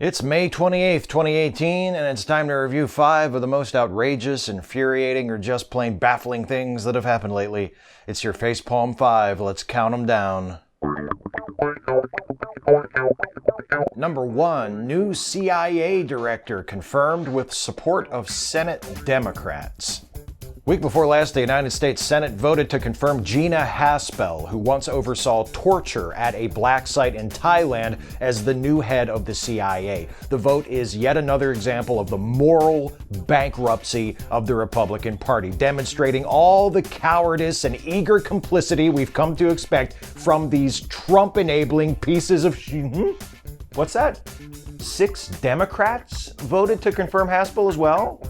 It's May 28th, 2018, and it's time to review 5 of the most outrageous, infuriating, or just plain baffling things that have happened lately. It's your Facepalm 5. Let's count them down. Number 1. New CIA director confirmed with support of Senate Democrats. Week before last, the United States Senate voted to confirm Gina Haspel, who once oversaw torture at a black site in Thailand, as the new head of the CIA. The vote is yet another example of the moral bankruptcy of the Republican Party, demonstrating all the cowardice and eager complicity we've come to expect from these Trump-enabling pieces of What's that? 6 Democrats voted to confirm Haspel as well?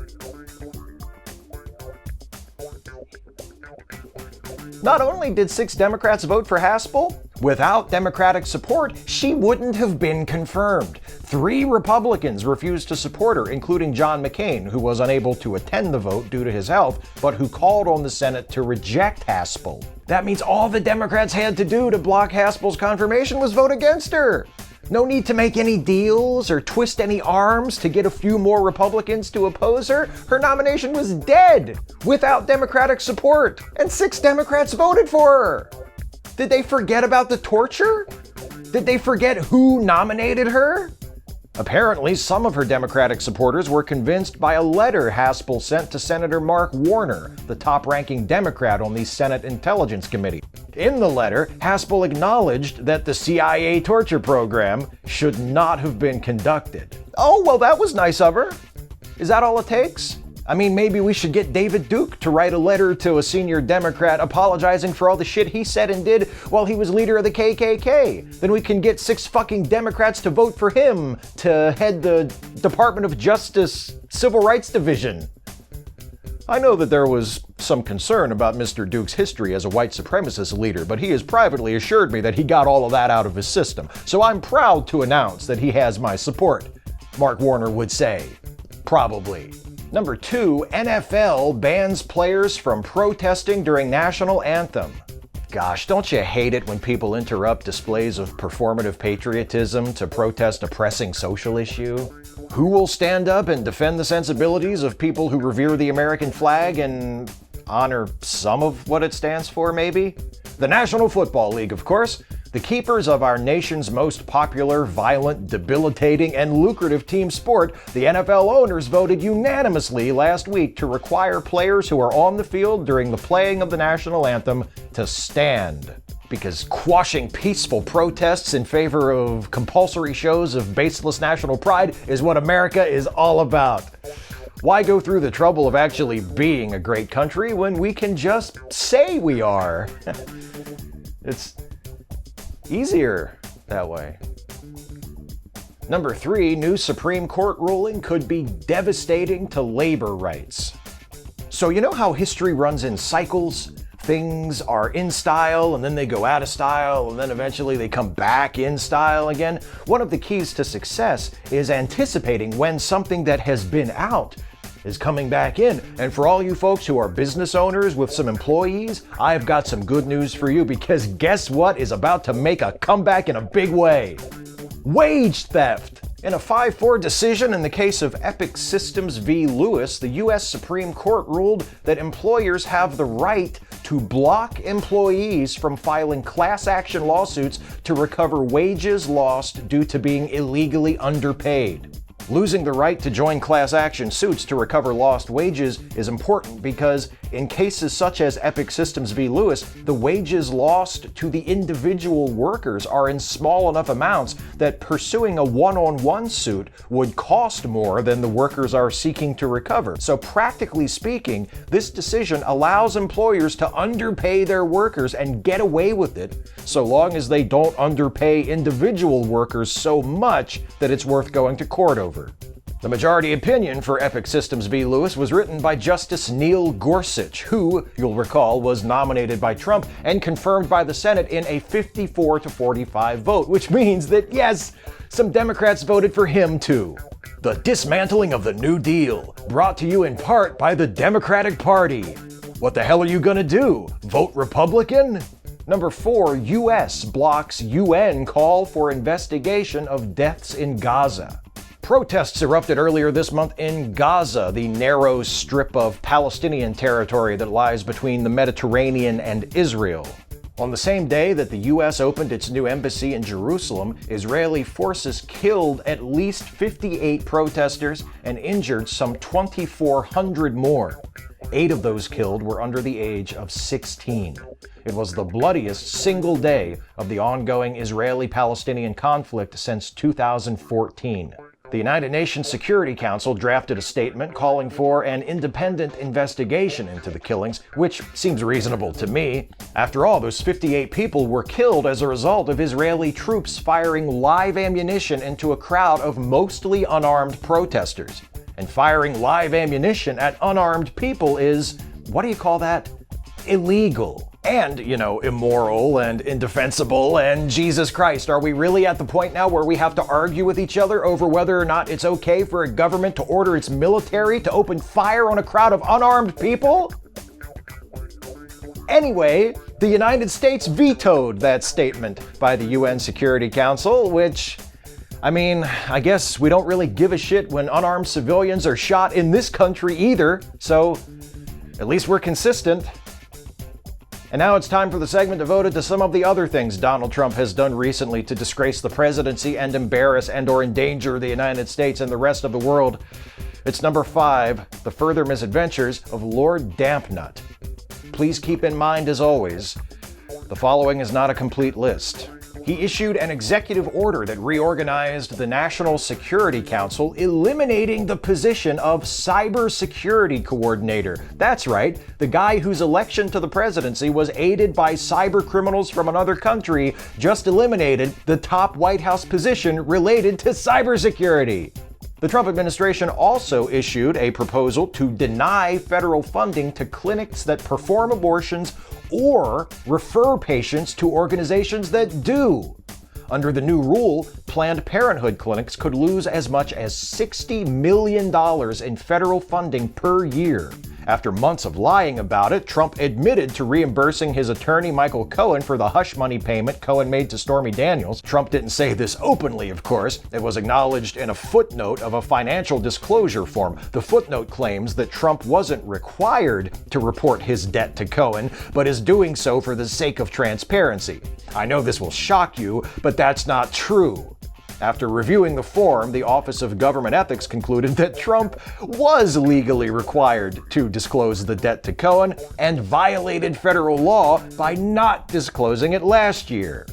Not only did 6 Democrats vote for Haspel, without Democratic support, she wouldn't have been confirmed. 3 Republicans refused to support her, including John McCain, who was unable to attend the vote due to his health, but who called on the Senate to reject Haspel. That means all the Democrats had to do to block Haspel's confirmation was vote against her. No need to make any deals or twist any arms to get a few more Republicans to oppose her. Her nomination was dead without Democratic support, and 6 Democrats voted for her. Did they forget about the torture? Did they forget who nominated her? Apparently, some of her Democratic supporters were convinced by a letter Haspel sent to Senator Mark Warner, the top-ranking Democrat on the Senate Intelligence Committee. In the letter, Haspel acknowledged that the CIA torture program should not have been conducted. Oh, well, that was nice of her. Is that all it takes? I mean, maybe we should get David Duke to write a letter to a senior Democrat apologizing for all the shit he said and did while he was leader of the KKK. Then we can get 6 fucking Democrats to vote for him to head the Department of Justice Civil Rights Division. I know that there was some concern about Mr. Duke's history as a white supremacist leader, but he has privately assured me that he got all of that out of his system. So I'm proud to announce that he has my support, Mark Warner would say. Probably. Number 2, NFL bans players from protesting during national anthem. Gosh, don't you hate it when people interrupt displays of performative patriotism to protest a pressing social issue? Who will stand up and defend the sensibilities of people who revere the American flag and honor some of what it stands for, maybe? The National Football League, of course. The keepers of our nation's most popular, violent, debilitating, and lucrative team sport, the NFL owners voted unanimously last week to require players who are on the field during the playing of the national anthem to stand. Because quashing peaceful protests in favor of compulsory shows of baseless national pride is what America is all about. Why go through the trouble of actually being a great country when we can just say we are? It's easier that way. Number 3, new Supreme Court ruling could be devastating to labor rights. So you know how history runs in cycles? Things are in style, and then they go out of style, and then eventually they come back in style again. One of the keys to success is anticipating when something that has been out is coming back in. And for all you folks who are business owners with some employees, I've got some good news for you, because guess what is about to make a comeback in a big way? Wage theft! In a 5-4 decision in the case of Epic Systems v. Lewis, the U.S. Supreme Court ruled that employers have the right to block employees from filing class action lawsuits to recover wages lost due to being illegally underpaid. Losing the right to join class action suits to recover lost wages is important because in cases such as Epic Systems v. Lewis, the wages lost to the individual workers are in small enough amounts that pursuing a one-on-one suit would cost more than the workers are seeking to recover. So practically speaking, this decision allows employers to underpay their workers and get away with it, so long as they don't underpay individual workers so much that it's worth going to court over. The majority opinion for Epic Systems v. Lewis was written by Justice Neil Gorsuch, who, you'll recall, was nominated by Trump and confirmed by the Senate in a 54-45 vote, which means that, yes, some Democrats voted for him too. The dismantling of the New Deal, brought to you in part by the Democratic Party. What the hell are you gonna do? Vote Republican? Number 4, U.S. blocks UN call for investigation of deaths in Gaza. Protests erupted earlier this month in Gaza, the narrow strip of Palestinian territory that lies between the Mediterranean and Israel. On the same day that the U.S. opened its new embassy in Jerusalem, Israeli forces killed at least 58 protesters and injured some 2,400 more. 8 of those killed were under the age of 16. It was the bloodiest single day of the ongoing Israeli-Palestinian conflict since 2014. The United Nations Security Council drafted a statement calling for an independent investigation into the killings, which seems reasonable to me. After all, those 58 people were killed as a result of Israeli troops firing live ammunition into a crowd of mostly unarmed protesters. And firing live ammunition at unarmed people is, what do you call that? Illegal. And, immoral and indefensible, and Jesus Christ, are we really at the point now where we have to argue with each other over whether or not it's okay for a government to order its military to open fire on a crowd of unarmed people? Anyway, the United States vetoed that statement by the UN Security Council, which, I guess we don't really give a shit when unarmed civilians are shot in this country either, so at least we're consistent. And now it's time for the segment devoted to some of the other things Donald Trump has done recently to disgrace the presidency and embarrass and/or endanger the United States and the rest of the world. It's number 5, the further misadventures of Lord Dampnut. Please keep in mind, as always, the following is not a complete list. He issued an executive order that reorganized the National Security Council, eliminating the position of cybersecurity coordinator. That's right, the guy whose election to the presidency was aided by cyber criminals from another country just eliminated the top White House position related to cybersecurity. The Trump administration also issued a proposal to deny federal funding to clinics that perform abortions or refer patients to organizations that do. Under the new rule, Planned Parenthood clinics could lose as much as $60 million in federal funding per year. After months of lying about it, Trump admitted to reimbursing his attorney Michael Cohen for the hush money payment Cohen made to Stormy Daniels. Trump didn't say this openly, of course. It was acknowledged in a footnote of a financial disclosure form. The footnote claims that Trump wasn't required to report his debt to Cohen, but is doing so for the sake of transparency. I know this will shock you, but that's not true. After reviewing the form, the Office of Government Ethics concluded that Trump was legally required to disclose the debt to Cohen and violated federal law by not disclosing it last year.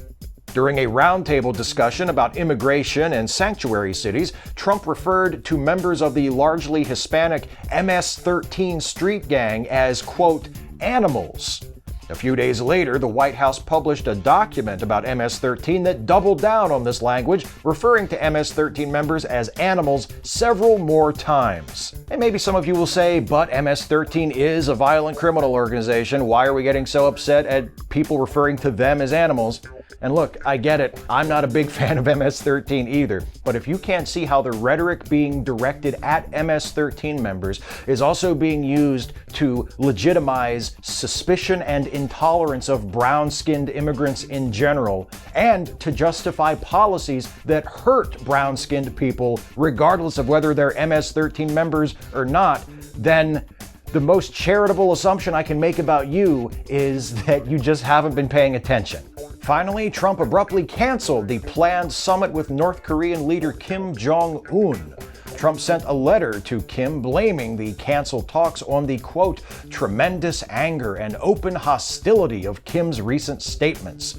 During a roundtable discussion about immigration and sanctuary cities, Trump referred to members of the largely Hispanic MS-13 street gang as, quote, animals. A few days later, the White House published a document about MS-13 that doubled down on this language, referring to MS-13 members as animals several more times. And maybe some of you will say, but MS-13 is a violent criminal organization. Why are we getting so upset at people referring to them as animals? And look, I get it. I'm not a big fan of MS-13 either. But if you can't see how the rhetoric being directed at MS-13 members is also being used to legitimize suspicion and intolerance of brown-skinned immigrants in general, and to justify policies that hurt brown-skinned people regardless of whether they're MS-13 members or not, then the most charitable assumption I can make about you is that you just haven't been paying attention. Finally, Trump abruptly canceled the planned summit with North Korean leader Kim Jong Un. Trump sent a letter to Kim blaming the canceled talks on the, quote, tremendous anger and open hostility of Kim's recent statements.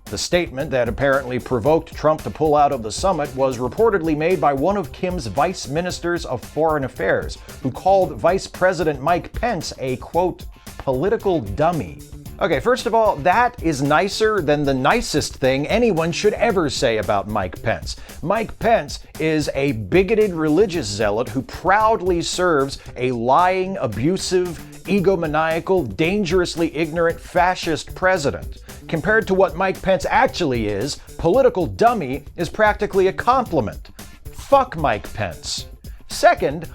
The statement that apparently provoked Trump to pull out of the summit was reportedly made by one of Kim's vice ministers of foreign affairs, who called Vice President Mike Pence a, quote, political dummy. Okay, first of all, that is nicer than the nicest thing anyone should ever say about Mike Pence. Mike Pence is a bigoted religious zealot who proudly serves a lying, abusive, egomaniacal, dangerously ignorant fascist president. Compared to what Mike Pence actually is, political dummy is practically a compliment. Fuck Mike Pence. Second,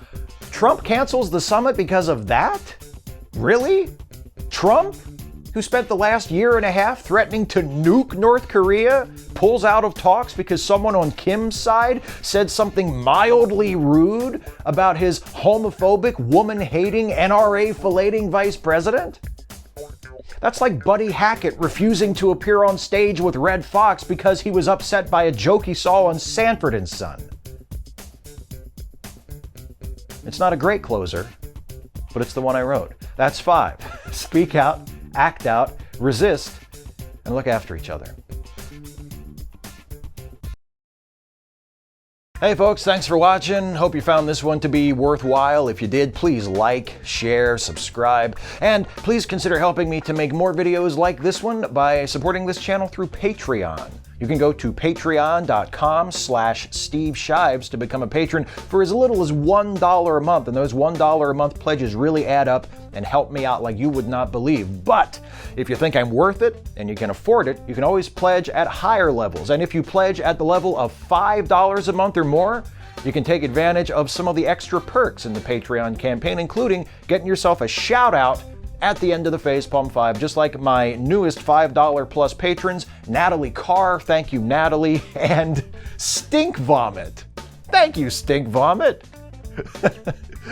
Trump cancels the summit because of that? Really? Trump? who spent the last year and a half threatening to nuke North Korea, pulls out of talks because someone on Kim's side said something mildly rude about his homophobic, woman-hating, NRA-filleting vice president? That's like Buddy Hackett refusing to appear on stage with Red Fox because he was upset by a joke he saw on Sanford and Son. It's not a great closer, but it's the one I wrote. That's 5. Speak out, act out, resist, and look after each other. Hey folks, thanks for watching. Hope you found this one to be worthwhile. If you did, please like, share, subscribe, and please consider helping me to make more videos like this one by supporting this channel through Patreon. You can go to patreon.com/Steve Shives to become a patron for as little as $1 a month, and those $1 a month pledges really add up and help me out like you would not believe. But if you think I'm worth it and you can afford it, you can always pledge at higher levels. And if you pledge at the level of $5 a month or more, you can take advantage of some of the extra perks in the Patreon campaign, including getting yourself a shout out at the end of the Facepalm 5, just like my newest $5 plus patrons, Natalie Carr, thank you Natalie, and Stink Vomit. Thank you, Stink Vomit.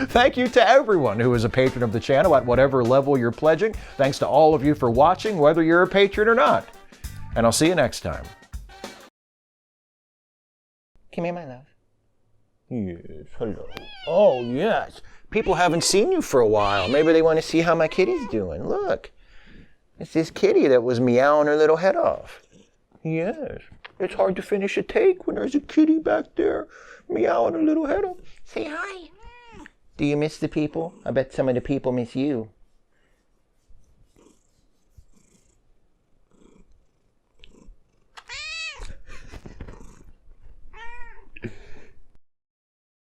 Thank you to everyone who is a patron of the channel at whatever level you're pledging. Thanks to all of you for watching, whether you're a patron or not. And I'll see you next time. Come here, my love. Yes, hello. Oh, yes. People haven't seen you for a while. Maybe they want to see how my kitty's doing. Look, it's this kitty that was meowing her little head off. Yes, it's hard to finish a take when there's a kitty back there meowing her little head off. Say hi. Do you miss the people? I bet some of the people miss you.